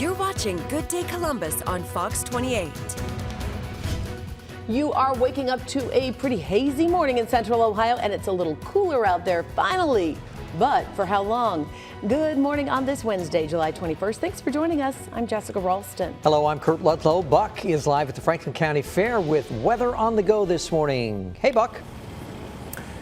You're watching Good Day Columbus on Fox 28. You are waking up to a pretty hazy morning in central Ohio, and it's a little cooler out there finally. But for how long? Good morning on this Wednesday, July 21st. Thanks for joining us. I'm Jessica Ralston. Hello, I'm Kurt Ludlow. Buck is live at the Franklin County Fair with weather on the go this morning. Hey, Buck.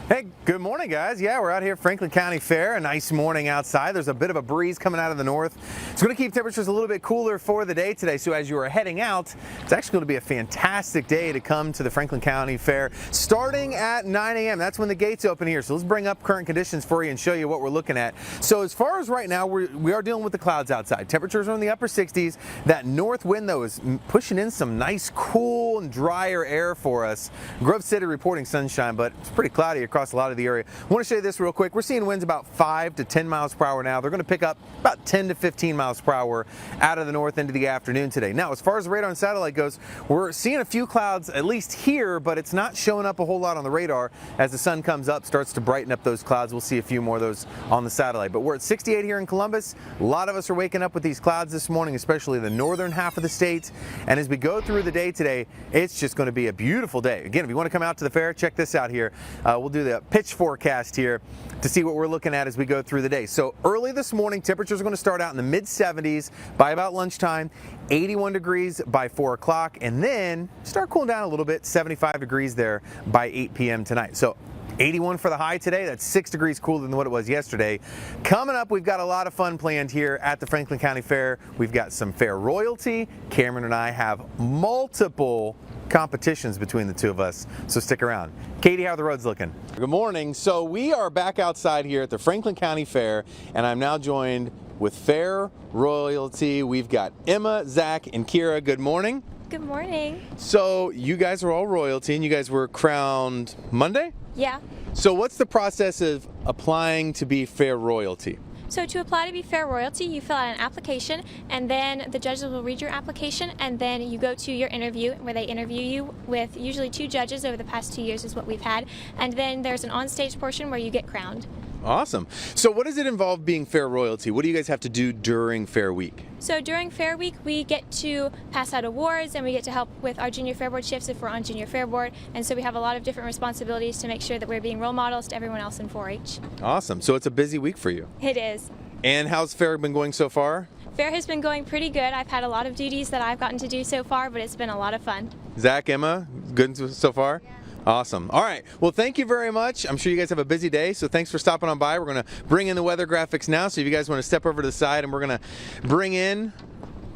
Hey, good morning, guys. Yeah, we're out here at Franklin County Fair. A nice morning outside. There's a bit of a breeze coming out of the north. It's going to keep temperatures a little bit cooler for the day today. So as you are heading out, it's actually going to be a fantastic day to come to the Franklin County Fair starting at 9 a.m. That's when the gates open here. So let's bring up current conditions for you and show you what we're looking at. So as far as right now, we are dealing with the clouds outside. Temperatures are in the upper 60s. That north wind, though, is pushing in some nice, cool and drier air for us. Grove City reporting sunshine, but it's pretty cloudy across a lot of the area. I want to show you this real quick. We're seeing winds about 5 to 10 miles per hour now. They're going to pick up about 10 to 15 miles per hour out of the north into the afternoon today. Now, as far as the radar and satellite goes, we're seeing a few clouds, at least here, but it's not showing up a whole lot on the radar. As the sun comes up, starts to brighten up those clouds, we'll see a few more of those on the satellite. But we're at 68 here in Columbus. A lot of us are waking up with these clouds this morning, especially the northern half of the state. And as we go through the day today, it's just going to be a beautiful day. Again, if you want to come out to the fair, check this out here. We'll do the pitch forecast here to see what we're looking at as we go through the day. So early this morning, temperatures are going to start out in the mid 70s by about lunchtime, 81 degrees by 4 o'clock, and then start cooling down a little bit, 75 degrees there by 8 p.m. tonight. So 81 for the high today. That's 6 degrees cooler than what it was yesterday. Coming up, we've got a lot of fun planned here at the Franklin County Fair. We've got some fair royalty. Cameron and I have multiple competitions between the two of us, so stick around. Katie, how are the roads looking? Good morning. So we are back outside here at the Franklin County Fair, and I'm now joined with fair royalty. We've got Emma, Zach, and Kira. Good morning. Good morning. So you guys are all royalty, and you guys were crowned Monday? Yeah. So what's the process of applying to be fair royalty? So to apply to be fair royalty, you fill out an application, and then the judges will read your application, and then you go to your interview where they interview you with usually 2 judges. Over the past 2 years is what we've had, and then there's an on-stage portion where you get crowned. Awesome. So what does it involve being fair royalty? What do you guys have to do during Fair Week? So during Fair Week, we get to pass out awards, and we get to help with our Junior Fair Board shifts if we're on Junior Fair Board, and so we have a lot of different responsibilities to make sure that we're being role models to everyone else in 4-H. Awesome. So it's a busy week for you. It is. And how's Fair been going so far? Fair has been going pretty good. I've had a lot of duties that I've gotten to do so far, but it's been a lot of fun. Zach, Emma, good so far? Yeah. Awesome. All right. Well, thank you very much. I'm sure you guys have a busy day, so thanks for stopping on by. We're going to bring in the weather graphics now, so if you guys want to step over to the side, and we're going to bring in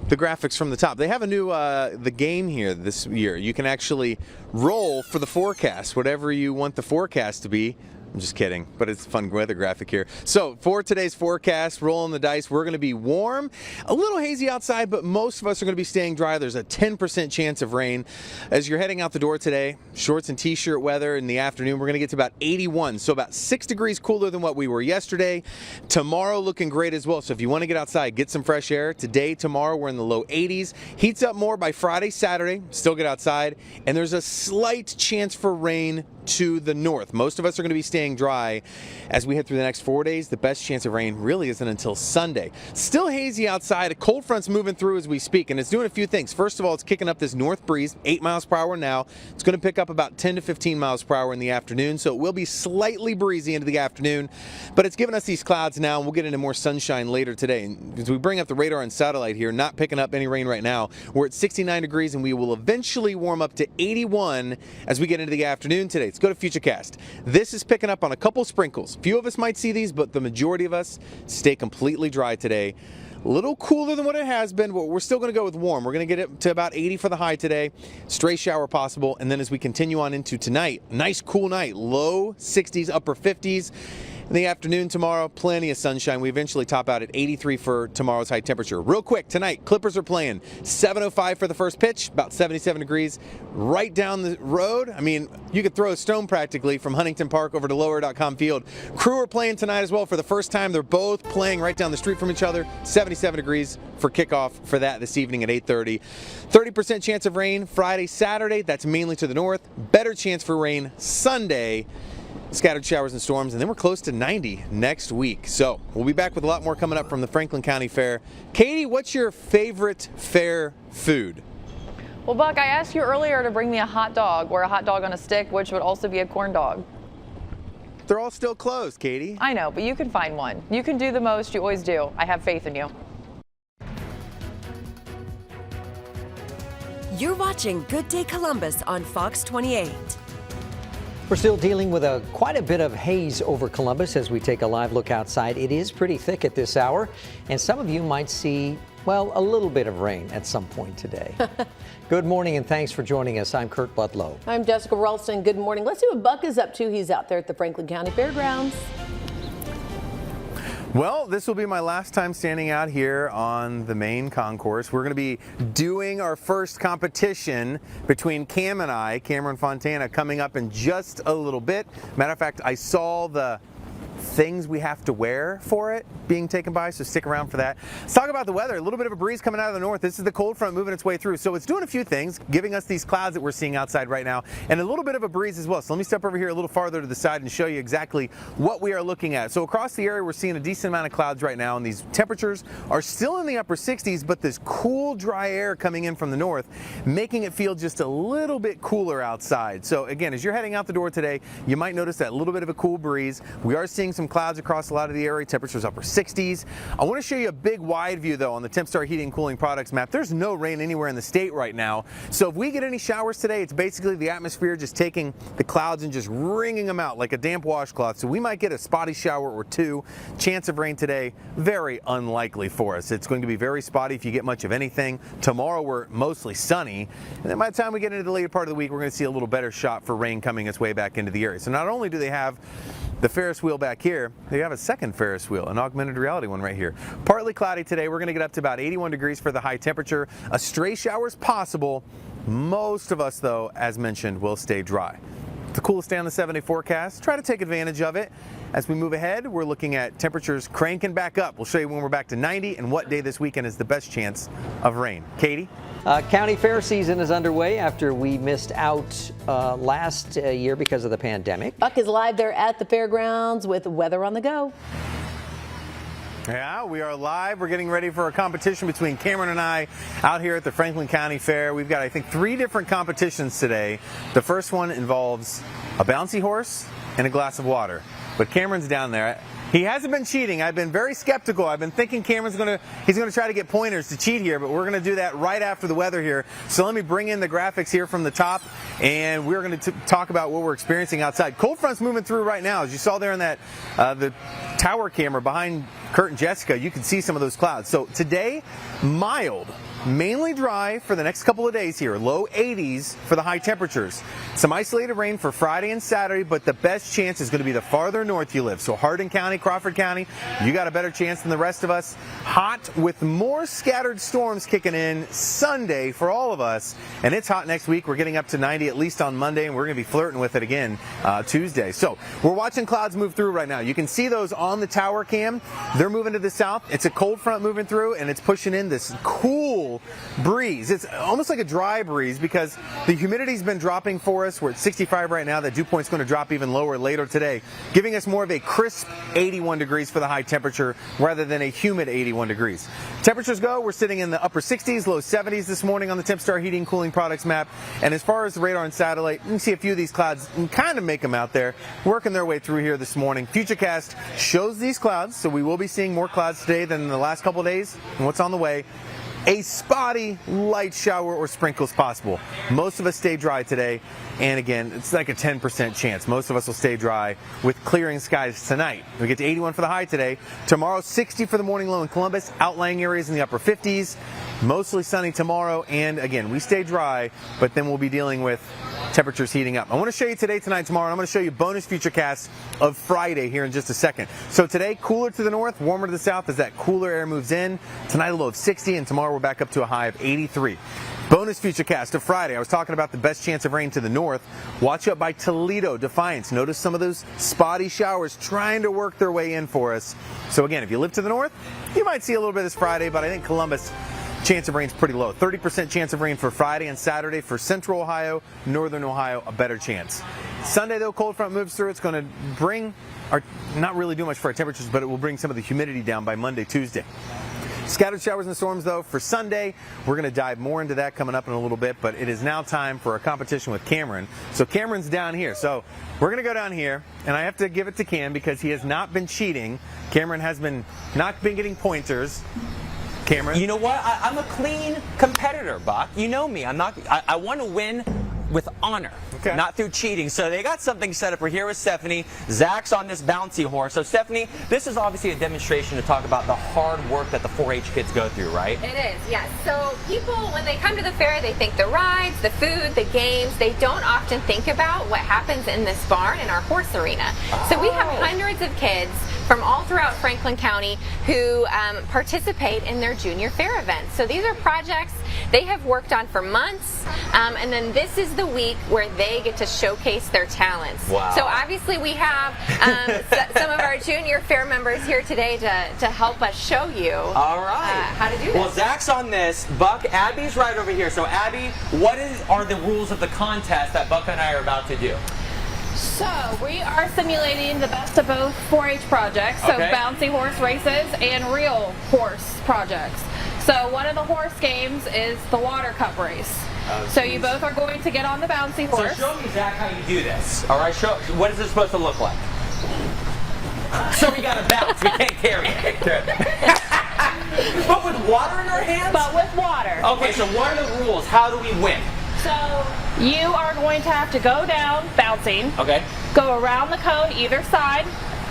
the graphics from the top. They have a new the game here this year. You can actually roll for the forecast, whatever you want the forecast to be. I'm just kidding, but it's a fun weather graphic here. So for today's forecast, rolling the dice, we're going to be warm, a little hazy outside, but most of us are going to be staying dry. There's a 10% chance of rain. As you're heading out the door today, shorts and t-shirt weather in the afternoon, we're going to get to about 81, so about 6 degrees cooler than what we were yesterday. Tomorrow looking great as well, so if you want to get outside, get some fresh air. Today, tomorrow, we're in the low 80s. Heats up more by Friday, Saturday, still get outside, and there's a slight chance for rain to the north. Most of us are going to be staying dry as we head through the next 4 days. The best chance of rain really isn't until Sunday. Still hazy outside. A cold front's moving through as we speak, and it's doing a few things. First of all, it's kicking up this north breeze, 8 miles per hour now. It's going to pick up about 10 to 15 miles per hour in the afternoon, so it will be slightly breezy into the afternoon, but it's giving us these clouds now, and we'll get into more sunshine later today. And as we bring up the radar and satellite here, not picking up any rain right now. We're at 69 degrees, and we will eventually warm up to 81 as we get into the afternoon today. Let's go to Futurecast. This is picking up on a couple sprinkles. Few of us might see these, but the majority of us stay completely dry today. A little cooler than what it has been, but we're still going to go with warm. We're going to get it to about 80 for the high today. Stray shower possible, and then as we continue on into tonight, nice cool night, low 60s, upper 50s. In the afternoon tomorrow, plenty of sunshine. We eventually top out at 83 for tomorrow's high temperature. Real quick, tonight, Clippers are playing 7:05 for the first pitch, about 77 degrees, right down the road. I mean, you could throw a stone practically from Huntington Park over to Lower.com Field. Crew are playing tonight as well for the first time. They're both playing right down the street from each other. 77 degrees for kickoff for that this evening at 8:30. 30% chance of rain Friday, Saturday. That's mainly to the north. Better chance for rain Sunday. scattered showers and storms, and then we're close to 90 next week. So we'll be back with a lot more coming up from the Franklin County Fair. Katie, what's your favorite fair food? Well, Buck, I asked you earlier to bring me a hot dog or a hot dog on a stick, which would also be a corn dog. They're all still closed, Katie. I know, but you can find one. You can do the most. You always do. I have faith in you. You're watching Good Day Columbus on Fox 28. We're still dealing with quite a bit of haze over Columbus as we take a live look outside. It is pretty thick at this hour, and some of you might see, well, a little bit of rain at some point today. Good morning, and thanks for joining us. I'm Kurt Ludlow. I'm Jessica Ralston. Good morning. Let's see what Buck is up to. He's out there at the Franklin County Fairgrounds. Well, this will be my last time standing out here on the main concourse. We're going to be doing our first competition between Cam and I, Cameron Fontana, coming up in just a little bit. Matter of fact, I saw the things we have to wear for it being taken by, so stick around for that. Let's talk about the weather. A little bit of a breeze coming out of the north. This is the cold front moving its way through, so it's doing a few things, giving us these clouds that we're seeing outside right now, and a little bit of a breeze as well. So let me step over here a little farther to the side and show you exactly what we are looking at. So across the area, we're seeing a decent amount of clouds right now, and these temperatures are still in the upper 60s, but this cool, dry air coming in from the north, making it feel just a little bit cooler outside. So again, as you're heading out the door today, you might notice that little bit of a cool breeze. We are seeing some clouds across a lot of the area, temperatures upper 60s. I want to show you a big wide view though on the Tempstar heating and cooling products map. There's no rain anywhere in the state right now. So if we get any showers today, it's basically the atmosphere just taking the clouds and just wringing them out like a damp washcloth. So we might get a spotty shower or two. Chance of rain today, very unlikely for us. It's going to be very spotty if you get much of anything. Tomorrow we're mostly sunny. And then by the time we get into the later part of the week, we're going to see a little better shot for rain coming its way back into the area. So not only do they have the Ferris wheel back here, they have a second Ferris wheel, an augmented reality one right here. Partly cloudy today. We're going to get up to about 81 degrees for the high temperature. A stray shower is possible. Most of us, though, as mentioned, will stay dry. The coolest day on the 7-day forecast. Try to take advantage of it. As we move ahead, we're looking at temperatures cranking back up. We'll show you when we're back to 90 and what day this weekend is the best chance of rain. Katie? County fair season is underway after we missed out last year because of the pandemic. Buck is live there at the fairgrounds with weather on the go. Yeah, we are live. We're getting ready for a competition between Cameron and I out here at the Franklin County Fair. We've got, I think, 3 different competitions today. The first one involves a bouncy horse and a glass of water. But Cameron's down there. He hasn't been cheating. I've been very skeptical. I've been thinking Cameron's he's gonna try to get pointers to cheat here, but we're gonna do that right after the weather here. So let me bring in the graphics here from the top, and we're gonna talk about what we're experiencing outside. Cold front's moving through right now. As you saw there in that the tower camera behind Kurt and Jessica, you can see some of those clouds. So today, mild, mainly dry for the next couple of days here. Low 80s for the high temperatures. Some isolated rain for Friday and Saturday, but the best chance is going to be the farther north you live. So Hardin County, Crawford County, you got a better chance than the rest of us. Hot with more scattered storms kicking in Sunday for all of us. And it's hot next week. We're getting up to 90 at least on Monday, and we're going to be flirting with it again Tuesday. So we're watching clouds move through right now. You can see those on the tower cam. They're moving to the south. It's a cold front moving through, and it's pushing in this cool breeze. It's almost like a dry breeze because the humidity's been dropping for us. We're at 65 right now. That dew point's going to drop even lower later today, giving us more of a crisp 81 degrees for the high temperature rather than a humid 81 degrees. Temperatures go, we're sitting in the upper 60s, low 70s this morning on the Tempstar heating and cooling products map. And as far as the radar and satellite, you can see a few of these clouds and kind of make them out there, working their way through here this morning. Futurecast shows these clouds, so we will be seeing more clouds today than in the last couple of days. And what's on the way? A spotty light shower or sprinkles possible. Most of us stay dry today, and again, it's like a 10% chance. Most of us will stay dry with clearing skies tonight. We get to 81 for the high today. Tomorrow, 60 for the morning low in Columbus. Outlying areas in the upper 50s. Mostly sunny tomorrow, and again, we stay dry, but then we'll be dealing with temperatures heating up. I want to show you today, tonight, tomorrow, and I'm going to show you bonus futurecasts of Friday here in just a second. So today, cooler to the north, warmer to the south as that cooler air moves in. Tonight, a low of 60, and tomorrow we're back up to a high of 83. Bonus futurecast of Friday. I was talking about the best chance of rain to the north. Watch out by Toledo, Defiance. Notice some of those spotty showers trying to work their way in for us. So again, if you live to the north, you might see a little bit this Friday, but I think Columbus, chance of rain is pretty low. 30% chance of rain for Friday and Saturday. For central Ohio, northern Ohio, a better chance. Sunday, though, cold front moves through. It's going to bring, not really do much for our temperatures, but it will bring some of the humidity down by Monday, Tuesday. Scattered showers and storms, though, for Sunday. We're going to dive more into that coming up in a little bit, but it is now time for a competition with Cameron. So Cameron's down here. So we're going to go down here, and I have to give it to Cam because he has not been cheating. Cameron has not been getting pointers. Cameron? You know what? I'm a clean competitor, Buck. You know me. I want to win with honor, not through cheating. So they got something set up. We're here with Stephanie. Zach's on this bouncy horse. So Stephanie, this is obviously a demonstration to talk about the hard work that the 4-H kids go through, right? It is, yes. So people, when they come to the fair, they think the rides, the food, the games. They don't often think about what happens in this barn in our horse arena. So we have hundreds of kids from all throughout Franklin County who participate in their junior fair events. So these are projects they have worked on for months, and then this is the week where they get to showcase their talents. Wow. So obviously we have some of our junior fair members here today to help us show you how to do this. Well, Zach's on this. Buck, Abby's right over here. So Abby, what are the rules of the contest that Buck and I are about to do? So we are simulating the best of both 4-H projects, so bouncy horse races and real horse projects. So one of the horse games is the water cup race. So you both are going to get on the bouncy horse. So show me, Zach, how you do this. All right, what is it supposed to look like? So we got to bounce. We can't carry it. But with water in our hands? But with water. Okay, so what are the rules? How do we win? So you are going to have to go down bouncing, go around the cone either side,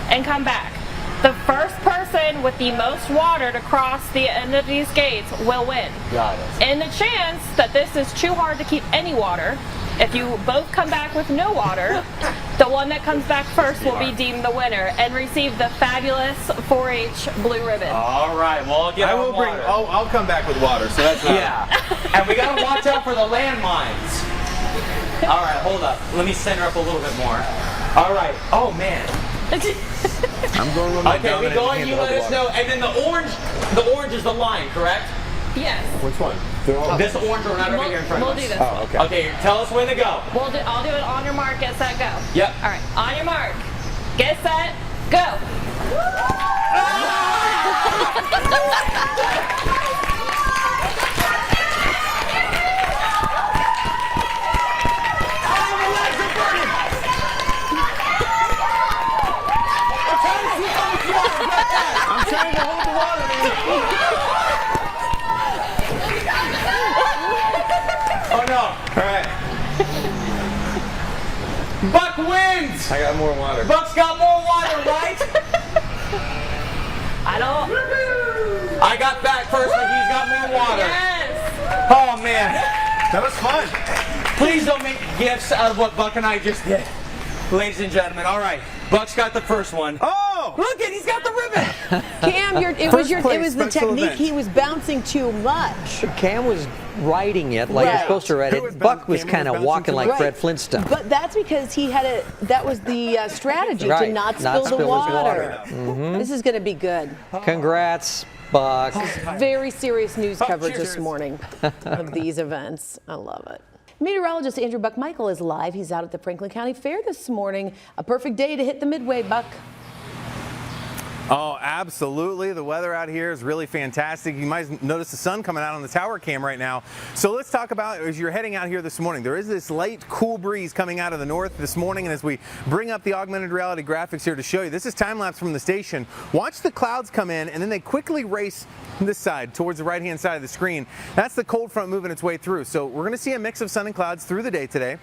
and come back. The first person with the most water to cross the end of these gates will win. Got it. In the chance that this is too hard to keep any water, if you both come back with no water, the one that comes back first will be deemed the winner and receive the fabulous 4-H blue ribbon. All right, well, I'll come back with water, so that's And we got to watch out for the landmines. All right, hold up. Let me center up a little bit more. All right. Oh, man. I'm going with my we going, you let us know. And then the orange is the line, correct? Yes. Which one? This orange or not over here in front of us? We'll do this one. Okay. Okay, tell us when to go. I'll do it on your mark, get set, go. Yep. All right, on your mark, get set, go. I'm trying to hold the water, Oh no! All right. Buck wins. I got more water. Buck's got more water, right? I got back first, but he's got more water. Yes. Oh man, That was fun. please don't make gifts out of what Buck and I just did, ladies and gentlemen. All right, Buck's got the first one. Oh! Look at, he's got the ribbon. Cam, it was the special technique. event. He was bouncing too much. Cam was riding it like you're supposed to ride Who it. was Buck was Cam kind was of bouncing walking too like much. Fred Flintstone. But that's because that was the strategy to Right, not not spill the spill his water. water. This is going to be good. Congrats, Buck. Very serious news coverage cheers. this morning of these events. I love it. Meteorologist Andrew Buckmichael is live. He's out at the Franklin County Fair this morning. A perfect day to hit the Midway, Buck. Oh, absolutely. The weather out here is really fantastic. You might notice the sun coming out on the tower cam right now. So let's talk about, as you're heading out here this morning, there is this light, cool breeze coming out of the north this morning. And as we bring up the augmented reality graphics here to show you, this is time lapse from the station. Watch the clouds come in and then they quickly race this side towards the right-hand side of the screen. That's the cold front moving its way through. So we're going to see a mix of sun and clouds through the day today.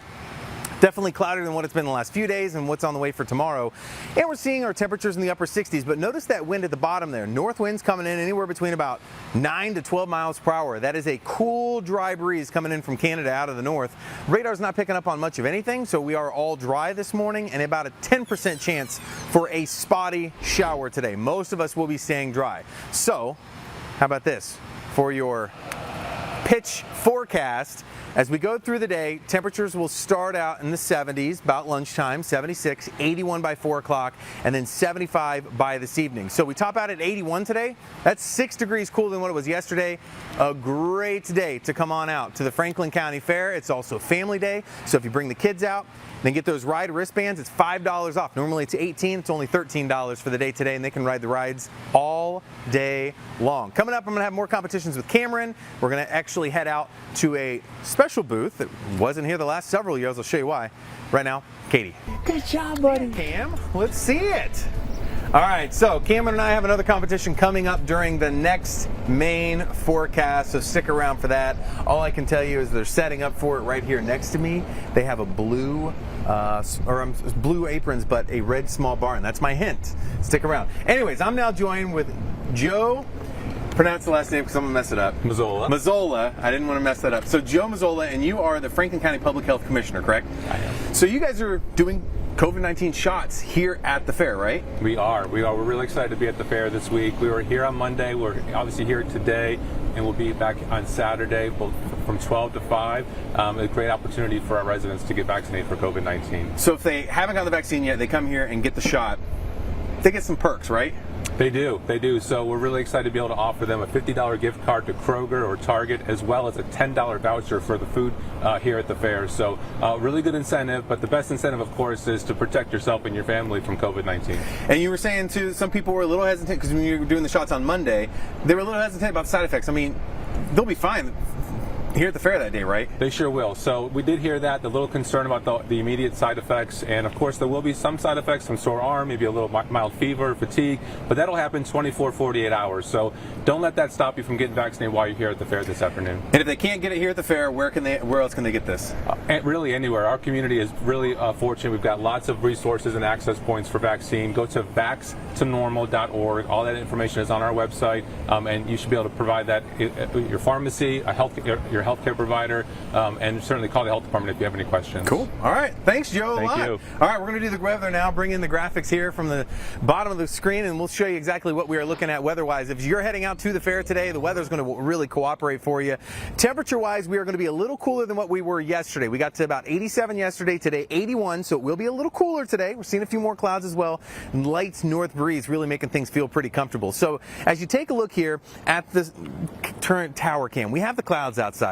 Definitely cloudier than what it's been the last few days and what's on the way for tomorrow. And we're seeing our temperatures in the upper 60s, but notice that wind at the bottom there. North winds coming in anywhere between about 9 to 12 miles per hour. That is a cool, dry breeze coming in from Canada out of the north. Radar's not picking up on much of anything, so we are all dry this morning and about a 10% chance for a spotty shower today. Most of us will be staying dry. So, how about this for your pitch forecast. As we go through the day, temperatures will start out in the 70s, about lunchtime, 76, 81 by 4 o'clock, and then 75 by this evening. So we top out at 81 today. That's 6 degrees cooler than what it was yesterday. A great day to come on out to the Franklin County Fair. It's also Family Day, so if you bring the kids out, then get those ride wristbands, it's $5 off. Normally it's $18, it's only $13 for the day today, and they can ride the rides all day long. Coming up, I'm gonna have more competitions with Cameron. We're gonna actually head out to a special booth that wasn't here the last several years. I'll show you why. Right now, Katie. Good job, buddy. Cam, let's see it. All right, so Cameron and I have another competition coming up during the next main forecast, so stick around for that. All I can tell you is they're setting up for it right here next to me. They have a blue aprons, but a red small barn. That's my hint. Stick around. Anyways, I'm now joined with Joe. Pronounce the last name because I'm going to mess it up. Mazzola. Mazzola. I didn't want to mess that up. So Joe Mazzola, and you are the Franklin County Public Health Commissioner, correct? I am. So you guys are doing COVID-19 shots here at the fair, right? We are. We're really excited to be at the fair this week. We were here on Monday. We're obviously here today, and we'll be back on Saturday from 12 to 5. A great opportunity for our residents to get vaccinated for COVID-19. So if they haven't got the vaccine yet, they come here and get the shot. They get some perks, right? They do. So we're really excited to be able to offer them a $50 gift card to Kroger or Target, as well as a $10 voucher for the food here at the fair. So really good incentive, but the best incentive, of course, is to protect yourself and your family from COVID-19. And you were saying, too, some people were a little hesitant, because when you were doing the shots on Monday, they were a little hesitant about the side effects. I mean, they'll be fine here at the fair that day, right? They sure will. So we did hear that, the little concern about the immediate side effects, and of course there will be some side effects, some sore arm, maybe a little mild fever, fatigue, but that'll happen 24, 48 hours. So don't let that stop you from getting vaccinated while you're here at the fair this afternoon. And if they can't get it here at the fair, where else can they get this? Really anywhere. Our community is really fortunate. We've got lots of resources and access points for vaccine. Go to vaxtonormal.org. All that information is on our website, and you should be able to provide that at your pharmacy, your healthcare provider, and certainly call the health department if you have any questions. Cool. All right. Thanks, Joe. Thank you. All right, we're going to do the weather now. Bring in the graphics here from the bottom of the screen, and we'll show you exactly what we are looking at weather-wise. If you're heading out to the fair today, the weather's going to really cooperate for you. Temperature-wise, we are going to be a little cooler than what we were yesterday. We got to about 87 yesterday, today 81, so it will be a little cooler today. We're seeing a few more clouds as well. Light north breeze really making things feel pretty comfortable. So as you take a look here at the current tower cam, we have the clouds outside.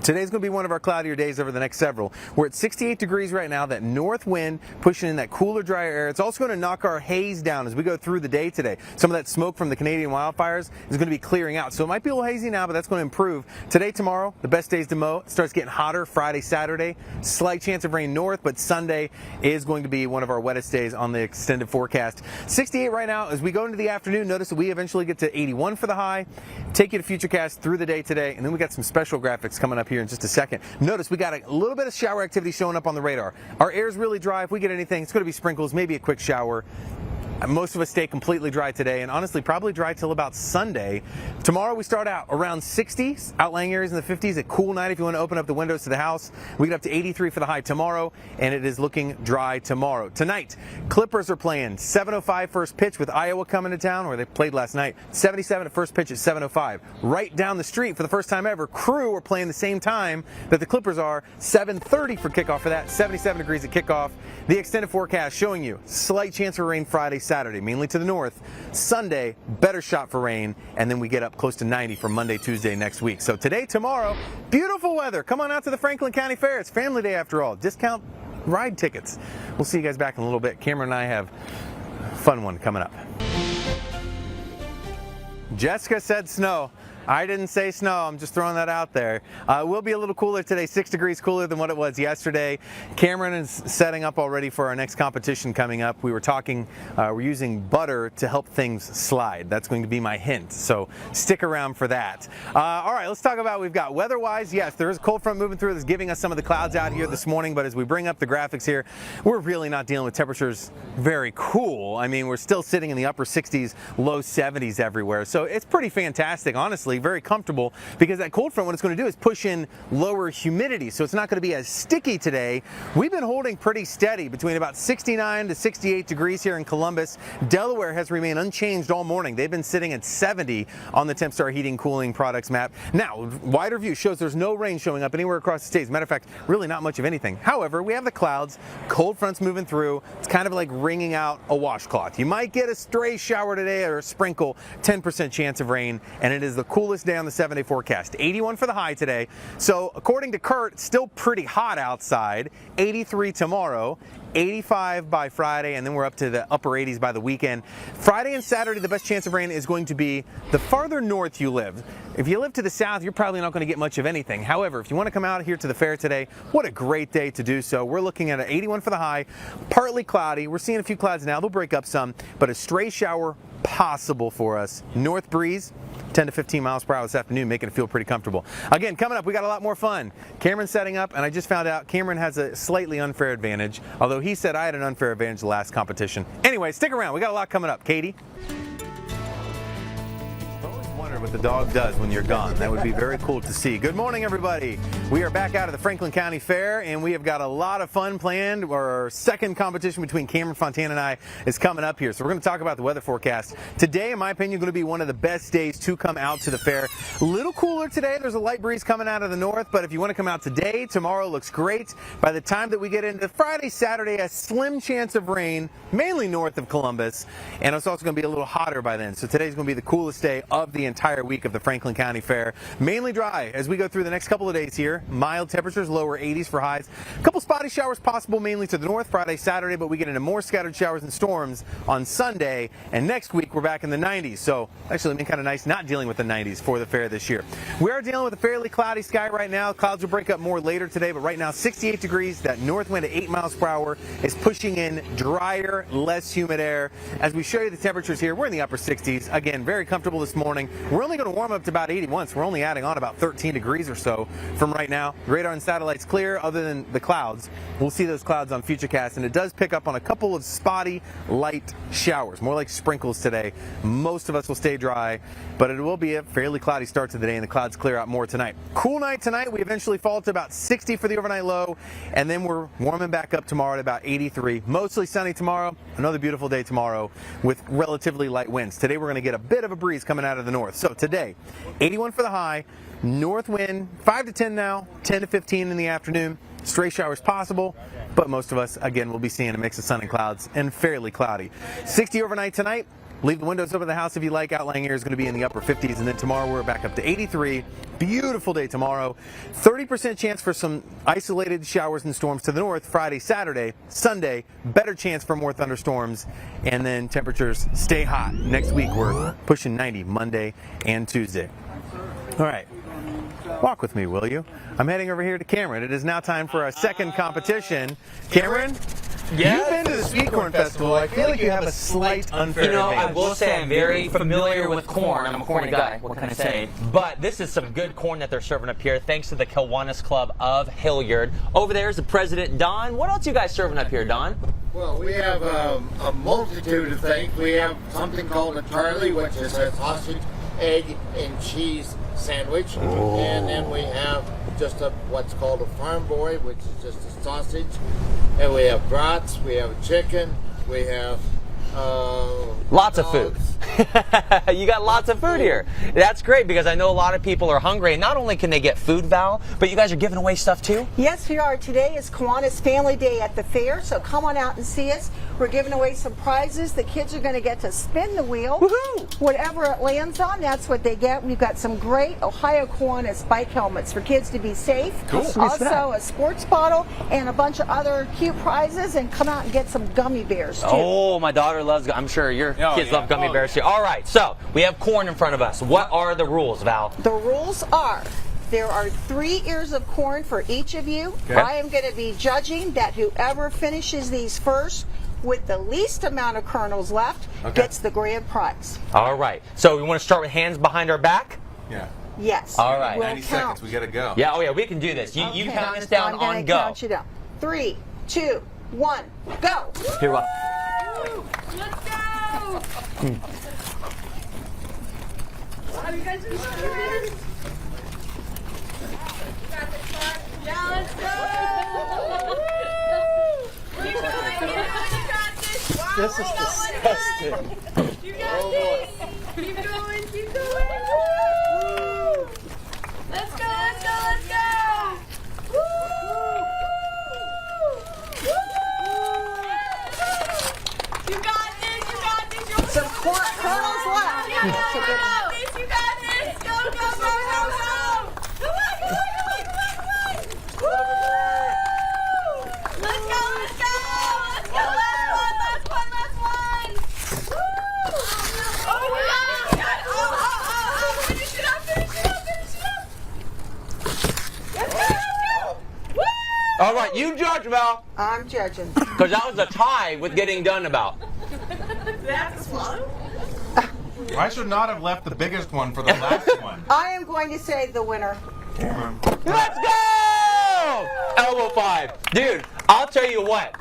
Today's going to be one of our cloudier days over the next several. We're at 68 degrees right now, that north wind pushing in that cooler, drier air. It's also going to knock our haze down as we go through the day today. Some of that smoke from the Canadian wildfires is going to be clearing out. So it might be a little hazy now, but that's going to improve. Today, tomorrow, the best days to mow. It starts getting hotter Friday, Saturday. Slight chance of rain north, but Sunday is going to be one of our wettest days on the extended forecast. 68 right now. As we go into the afternoon, notice that we eventually get to 81 for the high. Take you to Futurecast through the day today, and then we got some special graphics coming up here in just a second. Notice we got a little bit of shower activity showing up on the radar. Our air is really dry. If we get anything, it's going to be sprinkles, maybe a quick shower. Most of us stay completely dry today, and honestly probably dry till about Sunday. Tomorrow we start out around 60, outlying areas in the 50s. A cool night if you want to open up the windows to the house. We get up to 83 for the high tomorrow, and it is looking dry tomorrow. Tonight, Clippers are playing 7:05 first pitch with Iowa coming to town, where they played last night. 77 at first pitch at 7:05. Right down the street, for the first time ever, Crew are playing the same time that the Clippers are. 7:30 for kickoff for that. 77 degrees at kickoff. The extended forecast showing you slight chance of rain Friday, Saturday, mainly to the north. Sunday, better shot for rain, and then we get up close to 90 for Monday, Tuesday next week. So today, tomorrow, beautiful weather. Come on out to the Franklin County Fair. It's Family Day after all. Discount ride tickets. We'll see you guys back in a little bit. Cameron and I have a fun one coming up. Jessica said snow. I didn't say snow, I'm just throwing that out there. It will be a little cooler today, 6 degrees cooler than what it was yesterday. Cameron is setting up already for our next competition coming up. We were talking, we're using butter to help things slide. That's going to be my hint, so stick around for that. All right, let's talk about what we've got. Weather-wise, yes, there is a cold front moving through that's giving us some of the clouds out here this morning, but as we bring up the graphics here, we're really not dealing with temperatures very cool. I mean, we're still sitting in the upper 60s, low 70s everywhere, so it's pretty fantastic, honestly. honestly, very comfortable because that cold front, what it's going to do is push in lower humidity, so it's not going to be as sticky today. We've been holding pretty steady between about 69 to 68 degrees here in Columbus. Delaware has remained unchanged all morning. They've been sitting at 70 on the Tempstar heating cooling products map. Now, wider view shows there's no rain showing up anywhere across the state. As a matter of fact, really not much of anything. However, we have the clouds, cold fronts moving through. It's kind of like wringing out a washcloth. You might get a stray shower today or a sprinkle, 10% chance of rain, and it is the coolest day on the 7-day forecast. 81 for the high today. So according to Kurt, still pretty hot outside. 83 tomorrow. 85 by Friday, and then we're up to the upper 80s by the weekend. Friday and Saturday, the best chance of rain is going to be the farther north you live. If you live to the south, you're probably not going to get much of anything. However, if you want to come out here to the fair today, what a great day to do so. We're looking at an 81 for the high, partly cloudy. We're seeing a few clouds now. They'll break up some, but a stray shower possible for us. North breeze, 10 to 15 miles per hour this afternoon, making it feel pretty comfortable. Again, coming up, we got a lot more fun. Cameron's setting up, and I just found out Cameron has a slightly unfair advantage, although he said I had an unfair advantage the last competition. Anyway, stick around. We got a lot coming up. Katie? What the dog does when you're gone. That would be very cool to see. Good morning, everybody. We are back out of the Franklin County Fair, and we have got a lot of fun planned. Our second competition between Cameron Fontana and I is coming up here. So we're going to talk about the weather forecast. Today, in my opinion, going to be one of the best days to come out to the fair. A little cooler today. There's a light breeze coming out of the north, but if you want to come out today, tomorrow looks great. By the time that we get into Friday, Saturday, a slim chance of rain, mainly north of Columbus, and it's also going to be a little hotter by then. So today's going to be the coolest day of the entire week of the Franklin County Fair. Mainly dry as we go through the next couple of days here. Mild temperatures, lower 80s for highs. A couple spotty showers possible mainly to the north Friday, Saturday, but we get into more scattered showers and storms on Sunday. And next week we're back in the 90s. So actually, it's been kind of nice not dealing with the 90s for the fair this year. We are dealing with a fairly cloudy sky right now. Clouds will break up more later today, but right now 68 degrees. That north wind at 8 miles per hour is pushing in drier, less humid air. As we show you the temperatures here, we're in the upper 60s. Again, very comfortable this morning. We're only going to warm up to about 81, so we're only adding on about 13 degrees or so from right now. Radar and satellite's clear other than the clouds. We'll see those clouds on Futurecast, and it does pick up on a couple of spotty light showers, more like sprinkles today. Most of us will stay dry, but it will be a fairly cloudy start to the day, and the clouds clear out more tonight. Cool night tonight. We eventually fall to about 60 for the overnight low, and then we're warming back up tomorrow at about 83. Mostly sunny tomorrow. Another beautiful day tomorrow with relatively light winds. Today we're going to get a bit of a breeze coming out of the north. So today, 81 for the high, north wind 5 to 10 now, 10 to 15 in the afternoon. Stray showers possible, but most of us, again, will be seeing a mix of sun and clouds and fairly cloudy. 60 overnight tonight. Leave the windows open in the house if you like. Outlying air is going to be in the upper 50s, and then tomorrow we're back up to 83. Beautiful day tomorrow. 30% chance for some isolated showers and storms to the north Friday, Saturday. Sunday, better chance for more thunderstorms, and then temperatures stay hot. Next week we're pushing 90 Monday and Tuesday. All right. Walk with me, will you? I'm heading over here to Cameron. It is now time for our second competition. Cameron? Yeah. You've been to the Sweet Corn Festival. I feel like you have a slight unfair advantage. I will say I'm very familiar with corn. I'm a corny guy. What can I say? But this is some good corn that they're serving up here, thanks to the Kiwanis Club of Hilliard. Over there is the president, Don. What else you guys serving up here, Don? Well, we have a multitude of things. We have something called a Charlie, which is a sausage, egg, and cheese sandwich. Oh. And then we have just what's called a farm boy, which is just a sausage. And we have brats, we have chicken, we have lots of food. You got lots of food here. That's great because I know a lot of people are hungry. And not only can they get food, Val, but you guys are giving away stuff too? Yes, we are. Today is Kiwanis Family Day at the fair, so come on out and see us. We're giving away some prizes. The kids are going to get to spin the wheel. Woohoo! Whatever it lands on, that's what they get. We've got some great Ohio Kiwanis bike helmets for kids to be safe. Cool. Also a sports bottle and a bunch of other cute prizes, and come out and get some gummy bears too. Oh, my daughter loves, I'm sure your kids love gummy bears too. All right, so we have corn in front of us. What are the rules, Val? The rules are, there are 3 ears of corn for each of you. Okay. I am going to be judging that whoever finishes these first with the least amount of kernels left gets the grand prize. All right, so we want to start with hands behind our back? Yeah. Yes. All right. We'll 90 count. seconds, we gotta go. Yeah, oh yeah, we can do this. You count us down I'm on gonna go. Count you down. 3, 2, 1, go. Here, what? Let's go! job. You guys are so good. Yeah, let's go. Keep going. You got this. Wow, This is disgusting. You got this. Keep going. Keep going. Woo! Let's go. Let's go. Let's go. Woo! Woo! You got this. You got this. You're Some kernels left. You got this. You got this. Go, go, go, go, go. Come on, come on, come on, come on, come on. Woo! Let's go, let's go. Let's go. Last one, last one, last one. Woo! Oh, we got it. We got it. Oh. Finish it up, finish it up, finish it up. Let's go, let's go. Woo! All right, you judge, Val, I'm judging. because that was a tie with getting done about. That's fun. I should not have left the biggest one for the last one. I am going to say the winner. Let's go! Elbow 5. Dude, I'll tell you what.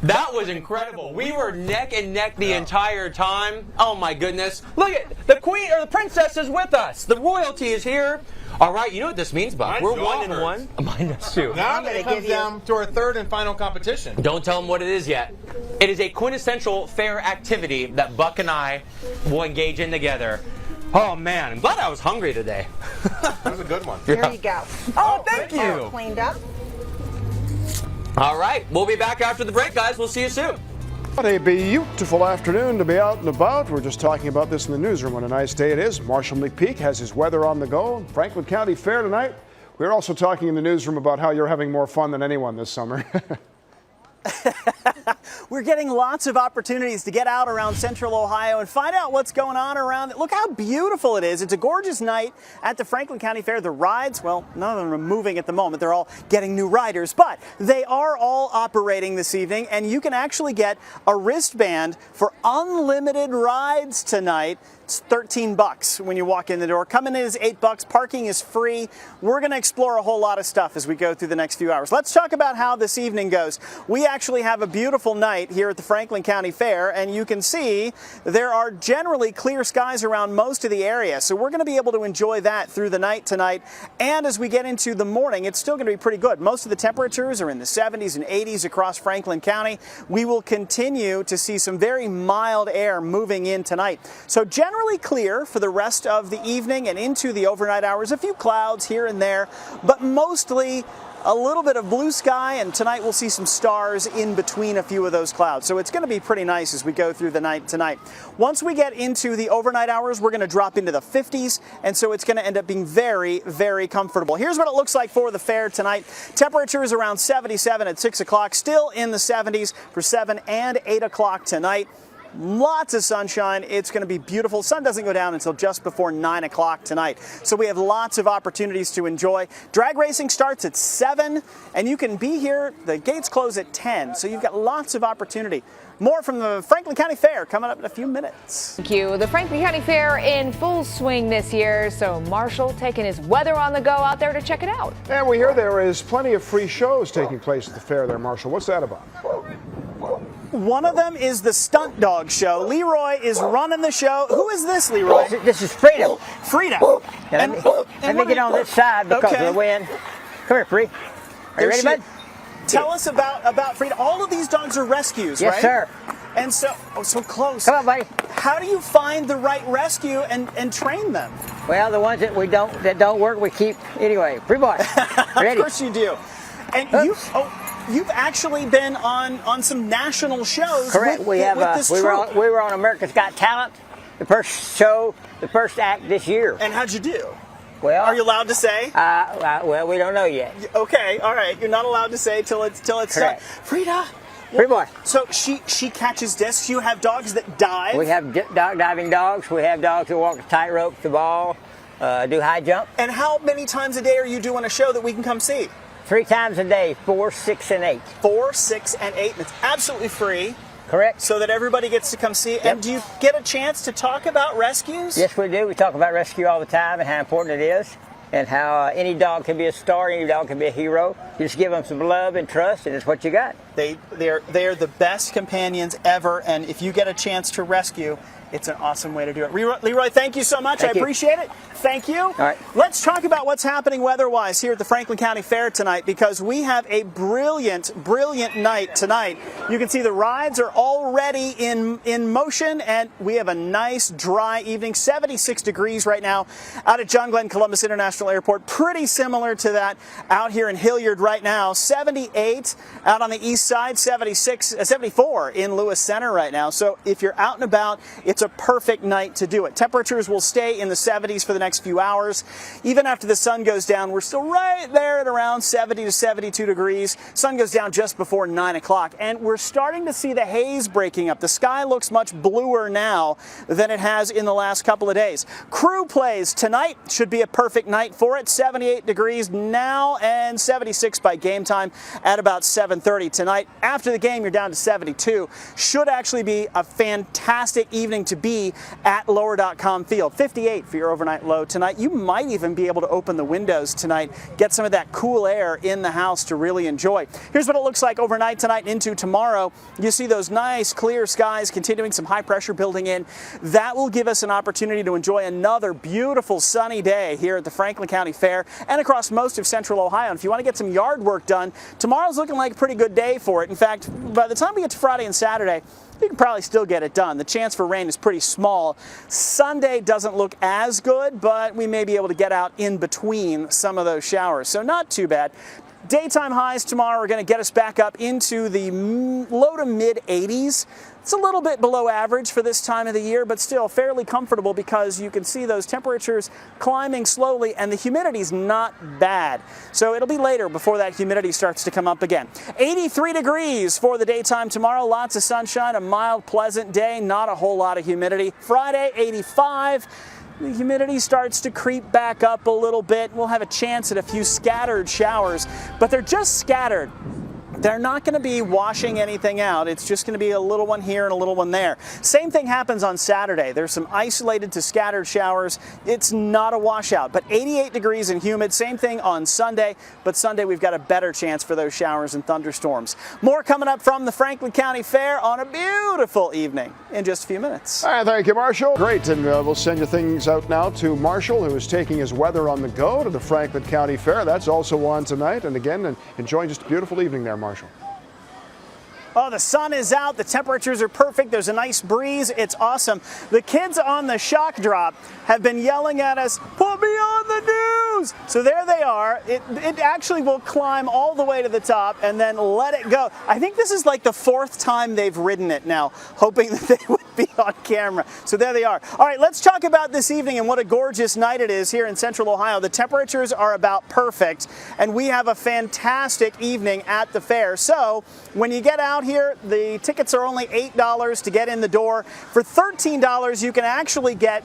That was incredible. We were neck and neck the entire time. Oh my goodness. Look at the queen or the princess is with us. The royalty is here. All right, you know what this means, Buck. We're 1-1. Mine does too. Now it comes down to our third and final competition. Don't tell them what it is yet. It is a quintessential fair activity that Buck and I will engage in together. Oh man, I'm glad I was hungry today. That was a good one. Here you go. Oh, thank you. All cleaned up. All right, we'll be back after the break, guys. We'll see you soon. What a beautiful afternoon to be out and about. We're just talking about this in the newsroom. What a nice day it is. Marshall McPeak has his weather on the go. Franklin County Fair tonight. We're also talking in the newsroom about how you're having more fun than anyone this summer. We're getting lots of opportunities to get out around Central Ohio and find out what's going on around it. Look how beautiful it is. It's a gorgeous night at the Franklin County Fair. The rides, well, none of them are moving at the moment. They're all getting new riders, but they are all operating this evening, and you can actually get a wristband for unlimited rides tonight. It's $13 when you walk in the door. Coming in is $8. Parking is free. We're going to explore a whole lot of stuff as we go through the next few hours. Let's talk about how this evening goes. We actually have a beautiful night here at the Franklin County Fair, and you can see there are generally clear skies around most of the area. So we're going to be able to enjoy that through the night tonight. And as we get into the morning, it's still going to be pretty good. Most of the temperatures are in the 70s and 80s across Franklin County. We will continue to see some very mild air moving in tonight. So generally clear for the rest of the evening and into the overnight hours. A few clouds here and there, but mostly a little bit of blue sky, and tonight we'll see some stars in between a few of those clouds. So it's going to be pretty nice as we go through the night tonight. Once we get into the overnight hours, we're going to drop into the 50s, and so it's going to end up being very, very comfortable. Here's what it looks like for the fair tonight. Temperatures around 77 at 6 o'clock, still in the 70s for 7 and 8 o'clock tonight. Lots of sunshine. It's going to be beautiful. Sun doesn't go down until just before 9 o'clock tonight. So we have lots of opportunities to enjoy. Drag racing starts at 7, and you can be here. The gates close at 10, so you've got lots of opportunity. More from the Franklin County Fair coming up in a few minutes. Thank you. The Franklin County Fair in full swing this year, so Marshall taking his weather on the go out there to check it out. And we hear there is plenty of free shows taking place at the fair there, Marshall. What's that about? One of them is the Stunt Dog Show. Leroy is running the show. Who is this, Leroy? This is Frida. Frida. Yeah, let me get on this side because of the wind. Come here, Free. Are you ready, bud? Tell us about Frida. All of these dogs are rescues, right? Yes, sir. And so, so close. Come on, buddy. How do you find the right rescue and train them? Well, the ones that that don't work, we keep anyway. Free boy. Ready? Of course you do. And you've actually been on some national shows. Correct. We were on America's Got Talent, the first show, the first act this year. And how'd you do? Well, are you allowed to say? Well, we don't know yet. Okay, all right. You're not allowed to say till it's done. Frida. Free boy. So she catches discs. You have dogs that dive. We have diving dogs. We have dogs that walk the tightrope, the ball, do high jump. And how many times a day are you doing a show that we can come see? 3 times a day, 4, 6, and 8. 4, 6, and 8. And it's absolutely free. Correct. So that everybody gets to come see. Yep. And do you get a chance to talk about rescues? Yes, we do. We talk about rescue all the time and how important it is, and how any dog can be a star, any dog can be a hero. You just give them some love and trust, and it's what you got. They're the best companions ever, and if you get a chance to rescue, it's an awesome way to do it. Leroy, thank you so much. I appreciate it. Thank you. All right. Let's talk about what's happening weather-wise here at the Franklin County Fair tonight, because we have a brilliant, brilliant night tonight. You can see the rides are already in motion, and we have a nice dry evening. 76 degrees right now out at John Glenn Columbus International Airport. Pretty similar to that out here in Hilliard right now. 78 out on the east side, 74 in Lewis Center right now. So if you're out and about, it's a perfect night to do it. Temperatures will stay in the 70s for the next few hours. Even after the sun goes down, we're still right there at around 70 to 72 degrees. Sun goes down just before 9 o'clock, and we're starting to see the haze breaking up. The sky looks much bluer now than it has in the last couple of days. Crew plays tonight. Should be a perfect night for it. 78 degrees now and 76 by game time at about 7:30 tonight. After the game, you're down to 72. Should actually be a fantastic evening to be at Lower.com Field. 58 for your overnight low tonight. You might even be able to open the windows tonight, get some of that cool air in the house to really enjoy. Here's what it looks like overnight tonight into tomorrow. You see those nice clear skies, continuing some high pressure building in. That will give us an opportunity to enjoy another beautiful sunny day here at the Franklin County Fair and across most of central Ohio. And if you want to get some yard work done, tomorrow's looking like a pretty good day for it. In fact, by the time we get to Friday and Saturday, you can probably still get it done. The chance for rain is pretty small. Sunday doesn't look as good, but we may be able to get out in between some of those showers, so not too bad. Daytime highs tomorrow are going to get us back up into the low to mid 80s. It's a little bit below average for this time of the year, but still fairly comfortable because you can see those temperatures climbing slowly and the humidity's not bad. So it'll be later before that humidity starts to come up again. 83 degrees for the daytime tomorrow. Lots of sunshine, a mild, pleasant day, not a whole lot of humidity. Friday, 85. The humidity starts to creep back up a little bit. We'll have a chance at a few scattered showers, but they're just scattered. They're not going to be washing anything out. It's just going to be a little one here and a little one there. Same thing happens on Saturday. There's some isolated to scattered showers. It's not a washout, but 88 degrees and humid. Same thing on Sunday, but Sunday we've got a better chance for those showers and thunderstorms. More coming up from the Franklin County Fair on a beautiful evening in just a few minutes. All right, thank you, Marshall. Great, and we'll send you things out now to Marshall, who is taking his weather on the go to the Franklin County Fair. That's also on tonight, and again, enjoying just a beautiful evening there, Marshall. Oh, the sun is out. The temperatures are perfect. There's a nice breeze. It's awesome. The kids on the shock drop have been yelling at us, "Put me on the news!" So there they are. It actually will climb all the way to the top and then let it go. I think this is like the 4th time they've ridden it now, hoping that they would be on camera. So there they are. All right, let's talk about this evening and what a gorgeous night it is here in central Ohio. The temperatures are about perfect, and we have a fantastic evening at the fair. So when you get out here, the tickets are only $8 to get in the door. For $13, you can actually get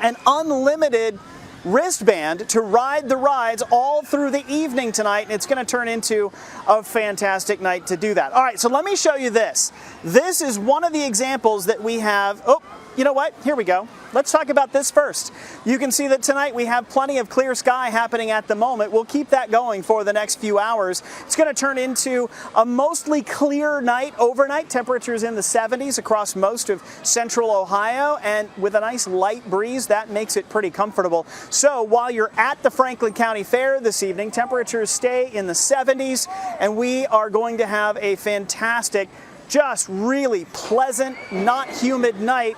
an unlimited wristband to ride the rides all through the evening tonight, and it's going to turn into a fantastic night to do that. All right, so let me show you this. This is one of the examples that we have. Oh, you know what? Here we go. Let's talk about this first. You can see that tonight we have plenty of clear sky happening at the moment. We'll keep that going for the next few hours. It's going to turn into a mostly clear night overnight. Temperatures in the 70s across most of central Ohio, and with a nice light breeze, that makes it pretty comfortable. So while you're at the Franklin County Fair this evening, temperatures stay in the 70s, and we are going to have a fantastic, just really pleasant, not humid night.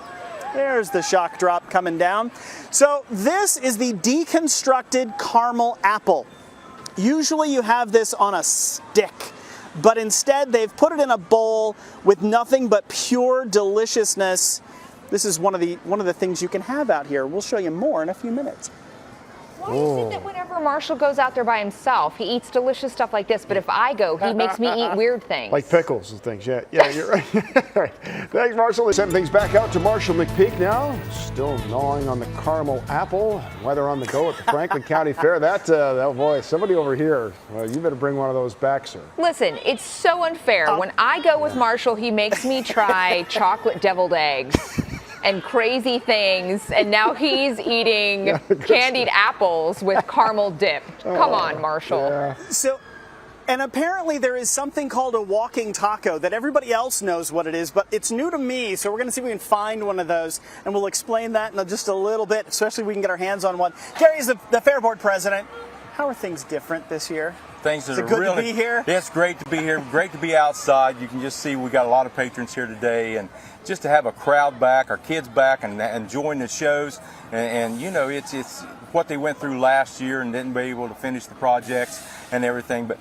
There's the shock drop coming down. So this is the deconstructed caramel apple. Usually you have this on a stick, but instead they've put it in a bowl with nothing but pure deliciousness. This is one of the things you can have out here. We'll show you more in a few minutes. Why is it that whenever Marshall goes out there by himself, he eats delicious stuff like this, but if I go, he makes me eat weird things? Like pickles and things, yeah, you're right. Thanks, Marshall. Let's send things back out to Marshall McPeak now. Still gnawing on the caramel apple. Weather on the go at the Franklin County Fair. Oh boy, somebody over here, well, you better bring one of those back, sir. Listen, it's so unfair. When I go with Marshall, he makes me try chocolate deviled eggs and crazy things, and now he's eating candied apples with caramel dip. Come on, Marshall. Yeah. So And apparently there is something called a walking taco that everybody else knows what it is, but it's new to me, so we're going to see if we can find one of those, and we'll explain that in just a little bit, especially if we can get our hands on one. Gary is the Fair Board president. How are things different this year? Things is it are good really, to be here? It's great to be here. Great to be outside. You can just see we got a lot of patrons here today, and just to have a crowd back, our kids back, and enjoying the shows. And you know, it's what they went through last year and didn't be able to finish the projects and everything. But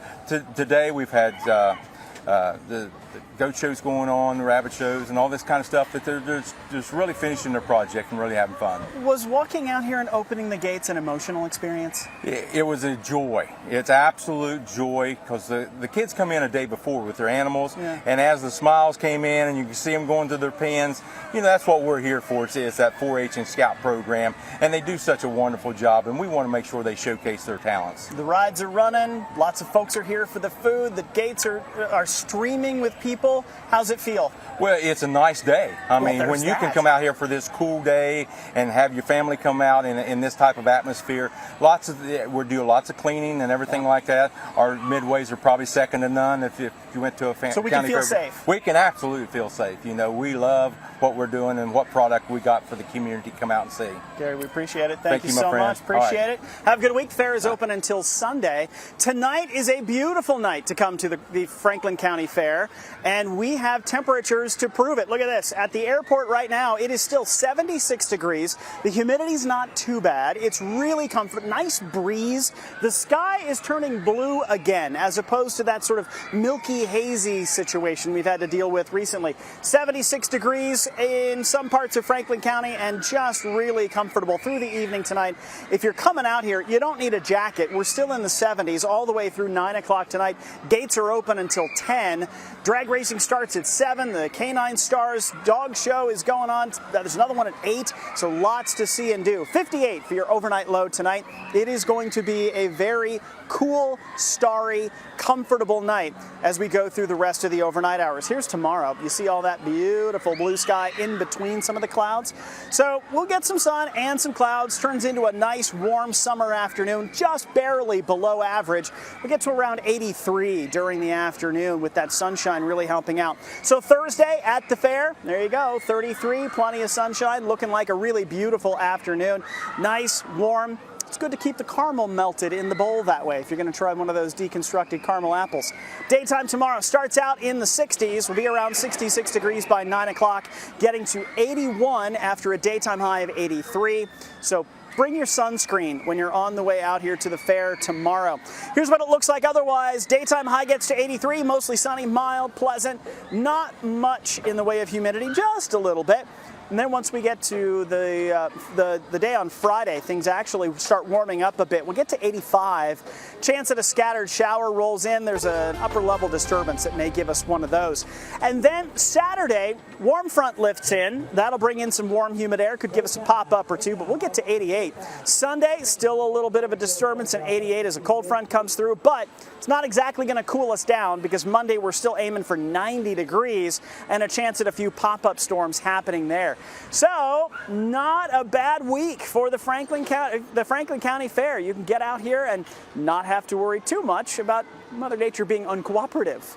today we've had the goat shows going on, the rabbit shows, and all this kind of stuff, that they're just really finishing their project and really having fun. Was walking out here and opening the gates an emotional experience? It was a joy. It's absolute joy, because the kids come in a day before with their animals, and as the smiles came in and you can see them going to their pens, you know, that's what we're here for. It's that 4-H and Scout program, and they do such a wonderful job, and we want to make sure they showcase their talents. The rides are running, lots of folks are here for the food, the gates are streaming with people. How's it feel? Well, it's a nice day. I mean, when you can come out here for this cool day and have your family come out in this type of atmosphere, we're doing lots of cleaning and everything like that. Our Midways are probably second to none. If you went to a county, so we can feel safe. We can absolutely feel safe. You know, we love what we're doing and what product we got for the community to come out and see. Gary, we appreciate it. Thank you my so friend. much. Appreciate it. Have a good week. Fair is open until Sunday. Tonight is a beautiful night to come to the Franklin County Fair, and we have temperatures to prove it. Look at this. At the airport right now, it is still 76 degrees. The humidity's not too bad. It's really comfortable. Nice breeze. The sky is turning blue again, as opposed to that sort of milky, hazy situation we've had to deal with recently. 76 degrees in some parts of Franklin County, and just really comfortable through the evening tonight. If you're coming out here, you don't need a jacket. We're still in the 70s all the way through 9 o'clock tonight. Gates are open until 10. Drag racing starts at 7. The Canine Stars dog show is going on. There's another one at 8, so lots to see and do. 58 for your overnight low tonight. It is going to be a very cool, starry, comfortable night as we go through the rest of the overnight hours. Here's tomorrow. You see all that beautiful blue sky in between some of the clouds. So we'll get some sun and some clouds. Turns into a nice warm summer afternoon, just barely below average. We get to around 83 during the afternoon with that sunshine really helping out. So Thursday at the fair, there you go, 33, plenty of sunshine, looking like a really beautiful afternoon. Nice, warm. It's good to keep the caramel melted in the bowl that way if you're going to try one of those deconstructed caramel apples. Daytime tomorrow starts out in the 60s. We'll be around 66 degrees by 9 o'clock, getting to 81 after a daytime high of 83. So bring your sunscreen when you're on the way out here to the fair tomorrow. Here's what it looks like otherwise. Daytime high gets to 83, mostly sunny, mild, pleasant. Not much in the way of humidity, just a little bit. And then once we get to the day on Friday, things actually start warming up a bit. We'll get to 85. Chance that a scattered shower rolls in. There's an upper level disturbance that may give us one of those. And then Saturday, warm front lifts in. That'll bring in some warm, humid air. Could give us a pop-up or two, but we'll get to 88. Sunday, still a little bit of a disturbance at 88 as a cold front comes through, but it's not exactly going to cool us down because Monday we're still aiming for 90 degrees and a chance at a few pop-up storms happening there. So, not a bad week for the Franklin County Fair. You can get out here and not have to worry too much about Mother Nature being uncooperative.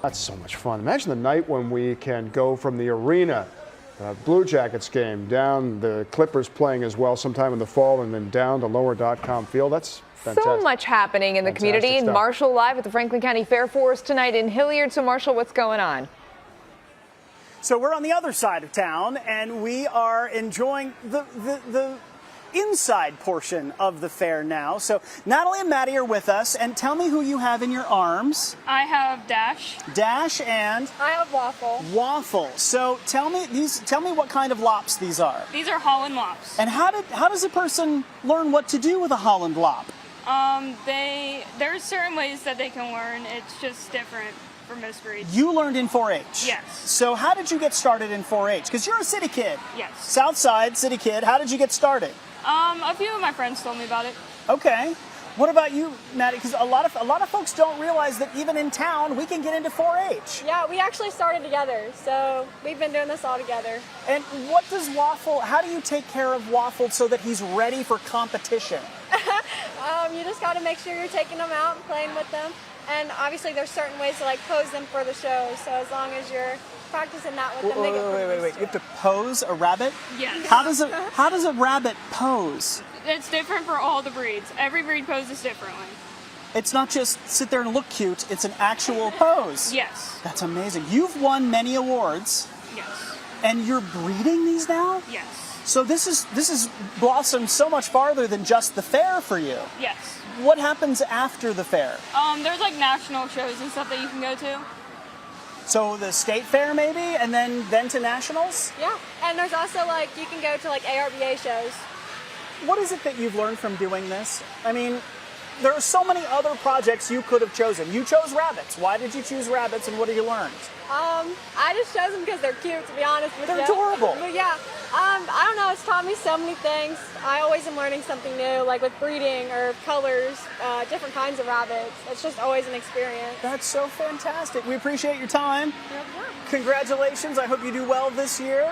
That's so much fun. Imagine the night when we can go from the arena, Blue Jackets game, down the Clippers playing as well sometime in the fall, and then down to lower.com field. That's fantastic. So much happening in the community. And Marshall live at the Franklin County Fair for us tonight in Hilliard. So Marshall, what's going on? So we're on the other side of town, and we are enjoying the inside portion of the fair now. So Natalie and Maddie are with us, and tell me who you have in your arms. I have Dash. Dash, and I have Waffle. Waffle. So tell me what kind of lops these are. These are Holland lops. And how does a person learn what to do with a Holland lop? There's certain ways that they can learn. It's just different for most breeds. You learned in 4-H. Yes. So how did you get started in 4-H? Because you're a city kid. Yes. Southside city kid. How did you get started? A few of my friends told me about it. Okay. What about you, Maddie? Because a lot of folks don't realize that even in town we can get into 4-H. Yeah, we actually started together, so we've been doing this all together. And what does Waffle? How do you take care of Waffle so that he's ready for competition? You just got to make sure you're taking them out and playing with them. And obviously there's certain ways to like pose them for the show. So as long as you're practicing that with them, they get pretty used Wait. You have to pose a rabbit? Yes. How does a rabbit pose? It's different for all the breeds. Every breed poses differently. It's not just sit there and look cute, it's an actual pose. Yes. That's amazing. You've won many awards. Yes. And you're breeding these now? Yes. So this is blossomed so much farther than just the fair for you. Yes. What happens after the fair? There's like national shows and stuff that you can go to. So the state fair maybe, and then to nationals? Yeah, and there's also like, you can go to like ARBA shows. What is it that you've learned from doing this? I mean, there are so many other projects you could have chosen. You chose rabbits. Why did you choose rabbits, and what have you learned? I just chose them because they're cute, to be honest with you. They're adorable. But yeah, I don't know, it's taught me so many things. I always am learning something new, like with breeding or colors, different kinds of rabbits. It's just always an experience. That's so fantastic. We appreciate your time. Congratulations. I hope you do well this year.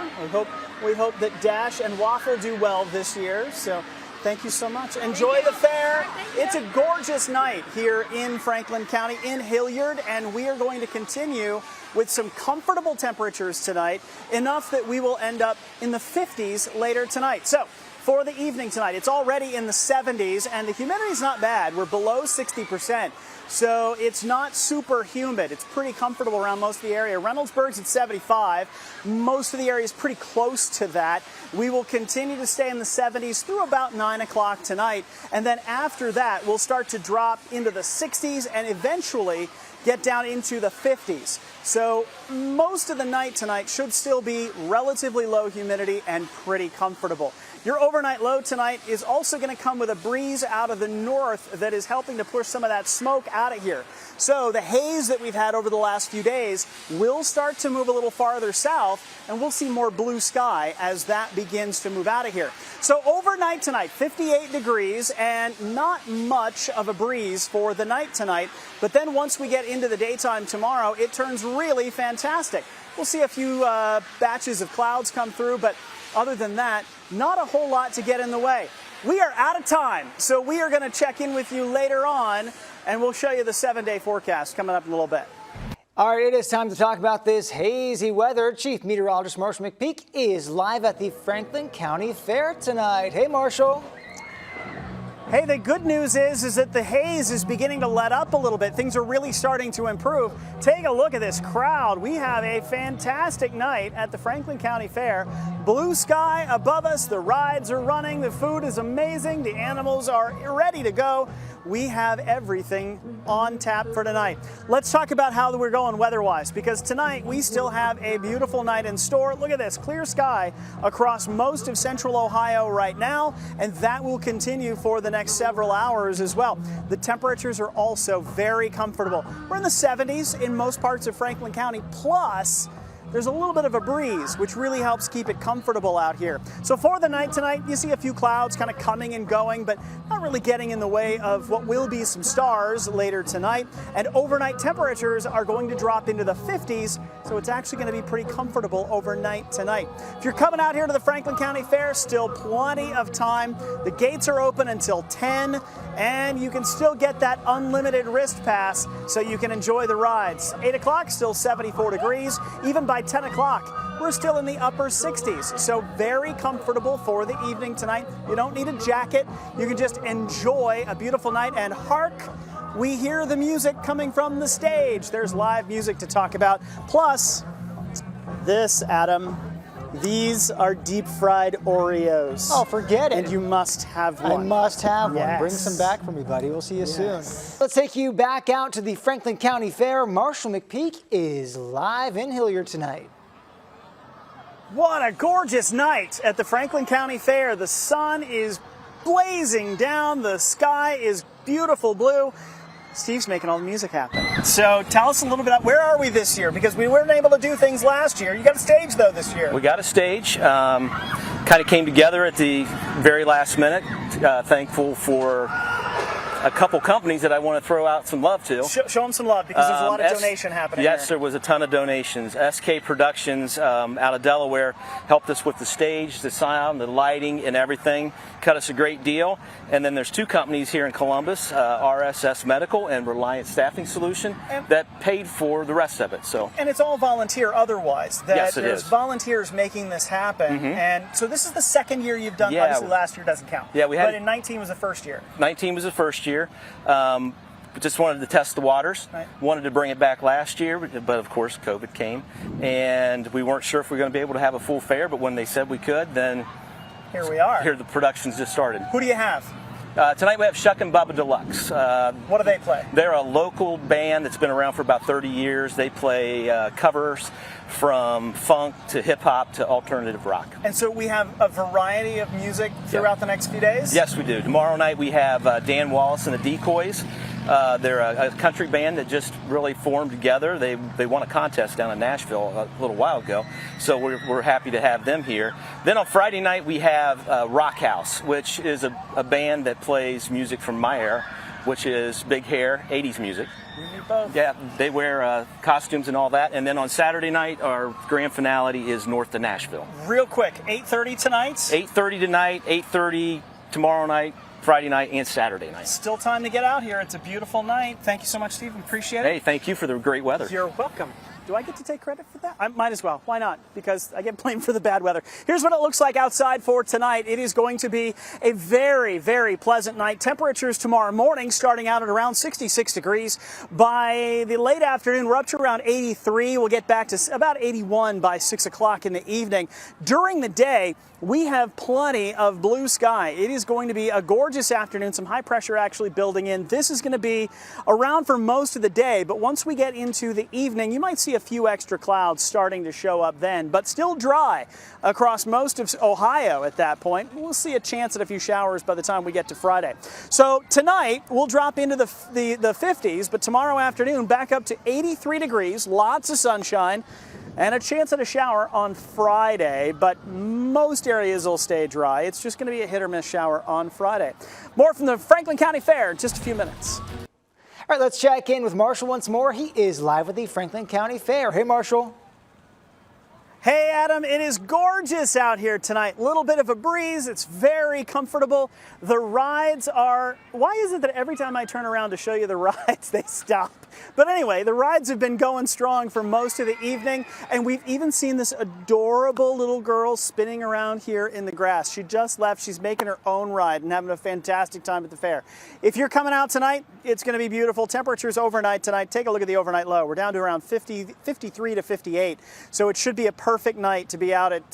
We hope that Dash and Waffle do well this year. So thank you so much. Enjoy the fair. It's a gorgeous night here in Franklin County, in Hilliard, and we are going to continue with some comfortable temperatures tonight, enough that we will end up in the 50s later tonight. So for the evening tonight, it's already in the 70s, and the humidity's not bad. We're below 60%. So it's not super humid. It's pretty comfortable around most of the area. Reynoldsburg's at 75. Most of the area is pretty close to that. We will continue to stay in the 70s through about 9 o'clock tonight. And then after that, we'll start to drop into the 60s and eventually get down into the 50s. So most of the night tonight should still be relatively low humidity and pretty comfortable. Your overnight low tonight is also going to come with a breeze out of the north that is helping to push some of that smoke out of here. So the haze that we've had over the last few days will start to move a little farther south, and we'll see more blue sky as that begins to move out of here. So overnight tonight, 58 degrees and not much of a breeze for the night tonight. But then once we get into the daytime tomorrow, it turns really fantastic. We'll see a few batches of clouds come through, but other than that, not a whole lot to get in the way. We are out of time, so we are going to check in with you later on, and we'll show you the 7-day forecast coming up in a little bit. All right, it is time to talk about this hazy weather. Chief Meteorologist Marshall McPeak is live at the Franklin County Fair tonight. Hey, Marshall. Hey, the good news is that the haze is beginning to let up a little bit. Things are really starting to improve. Take a look at this crowd. We have a fantastic night at the Franklin County Fair. Blue sky above us, the rides are running, the food is amazing, the animals are ready to go. We have everything on tap for tonight. Let's talk about how we're going weather-wise, because tonight we still have a beautiful night in store. Look at this, clear sky across most of central Ohio right now, and that will continue for the next several hours as well. The temperatures are also very comfortable. We're in the 70s in most parts of Franklin County, plus there's a little bit of a breeze, which really helps keep it comfortable out here. So for the night tonight, you see a few clouds kind of coming and going, but not really getting in the way of what will be some stars later tonight. And overnight temperatures are going to drop into the 50s, so it's actually going to be pretty comfortable overnight tonight. If you're coming out here to the Franklin County Fair, still plenty of time. The gates are open until 10, and you can still get that unlimited wrist pass so you can enjoy the rides. 8 o'clock, still 74 degrees. Even by 10 o'clock, we're still in the upper 60s, so very comfortable for the evening tonight. You don't need a jacket. You can just enjoy a beautiful night, and hark, we hear the music coming from the stage. There's live music to talk about. Plus, this, Adam, these are deep-fried Oreos. Oh, forget it. And you must have one. I must have one. Yes. Bring some back for me, buddy. We'll see you soon. Let's take you back out to the Franklin County Fair. Marshall McPeak is live in Hilliard tonight. What a gorgeous night at the Franklin County Fair. The sun is blazing down. The sky is beautiful blue. Steve's making all the music happen. So tell us a little bit about where are we this year? Because we weren't able to do things last year. You got a stage though this year. We got a stage. Kind of came together at the very last minute. Thankful for a couple companies that I want to throw out some love to. Show them some love because there's a lot of donation happening. Yes, here. there was a ton of donations. SK Productions out of Delaware helped us with the stage, the sound, the lighting, and everything. Cut us a great deal. And then there's two companies here in Columbus, RSS Medical and Reliant Staffing Solution, that paid for the rest of it. So. And it's all volunteer otherwise. Yes, it there's is. volunteers making this happen. And so this is the second year you've done. Obviously, last year doesn't count. Yeah, we had. But in 19 was the first year. 19 was the first year. Just wanted to test the waters. Right. Wanted to bring it back last year, but of course COVID came, and we weren't sure if we were going to be able to have a full fair. But when they said we could, then here we are. Here the productions just started. Who do you have? Tonight we have Shuck and Bubba Deluxe. What do they play? They're a local band that's been around for about 30 years. They play covers from funk to hip hop to alternative rock. And so we have a variety of music throughout the next few days? Yes, we do. Tomorrow night we have Dan Wallace and the Decoys. They're a country band that just really formed together. They won a contest down in Nashville a little while ago, so we're happy to have them here. Then on Friday night we have Rock House, which is a band that plays music from my era, which is big hair, 80s music. Both. Yeah, they wear costumes and all that. And then on Saturday night, our grand finale is north of Nashville. Real quick, 8:30 tonight? 8:30 tonight, 8:30 tomorrow night, Friday night, and Saturday night. Still time to get out here. It's a beautiful night. Thank you so much, Steve. We appreciate it. Hey, thank you for the great weather. You're welcome. Do I get to take credit for that? I might as well. Why not? Because I get blamed for the bad weather. Here's what it looks like outside for tonight. It is going to be a very, very pleasant night. Temperatures tomorrow morning starting out at around 66 degrees. By the late afternoon, we're up to around 83. We'll get back to about 81 by 6 o'clock in the evening. During the day, we have plenty of blue sky. It is going to be a gorgeous afternoon. Some high pressure actually building in. This is going to be around for most of the day, but once we get into the evening, you might see a few extra clouds starting to show up then, but still dry across most of Ohio at that point. We'll see a chance at a few showers by the time we get to Friday. So tonight, we'll drop into the 50s, but tomorrow afternoon, back up to 83 degrees, lots of sunshine, and a chance at a shower on Friday, but most areas will stay dry. It's just going to be a hit or miss shower on Friday. More from the Franklin County Fair in just a few minutes. All right, let's check in with Marshall once more. He is live at the Franklin County Fair. Hey, Marshall. Hey, Adam, it is gorgeous out here tonight. Little bit of a breeze. It's very comfortable. The rides are, why is it that every time I turn around to show you the rides, they stop? But anyway, the rides have been going strong for most of the evening, and we've even seen this adorable little girl spinning around here in the grass. She just left. She's making her own ride and having a fantastic time at the fair. If you're coming out tonight, it's going to be beautiful. Temperatures overnight tonight. Take a look at the overnight low. We're down to around 53 to 58, so it should be a perfect night to be out at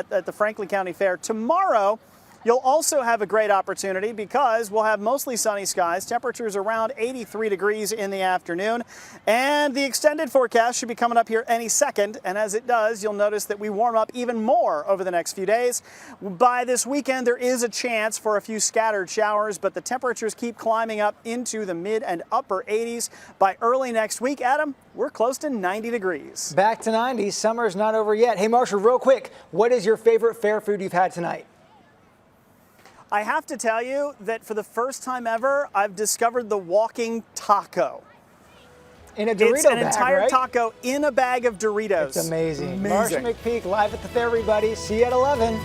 the Franklin County Fair. Tomorrow, you'll also have a great opportunity because we'll have mostly sunny skies, temperatures around 83 degrees in the afternoon, and the extended forecast should be coming up here any second, and as it does, you'll notice that we warm up even more over the next few days. By this weekend, there is a chance for a few scattered showers, but the temperatures keep climbing up into the mid and upper 80s. By early next week, Adam, we're close to 90 degrees. Back to 90s. Summer's not over yet. Hey, Marshall, real quick, what is your favorite fair food you've had tonight? I have to tell you that for the first time ever, I've discovered the walking taco. In a Dorito It's an bag, entire right? taco in a bag of Doritos. It's amazing. Amazing. Marshall McPeak live at the fair, everybody. See you at 11.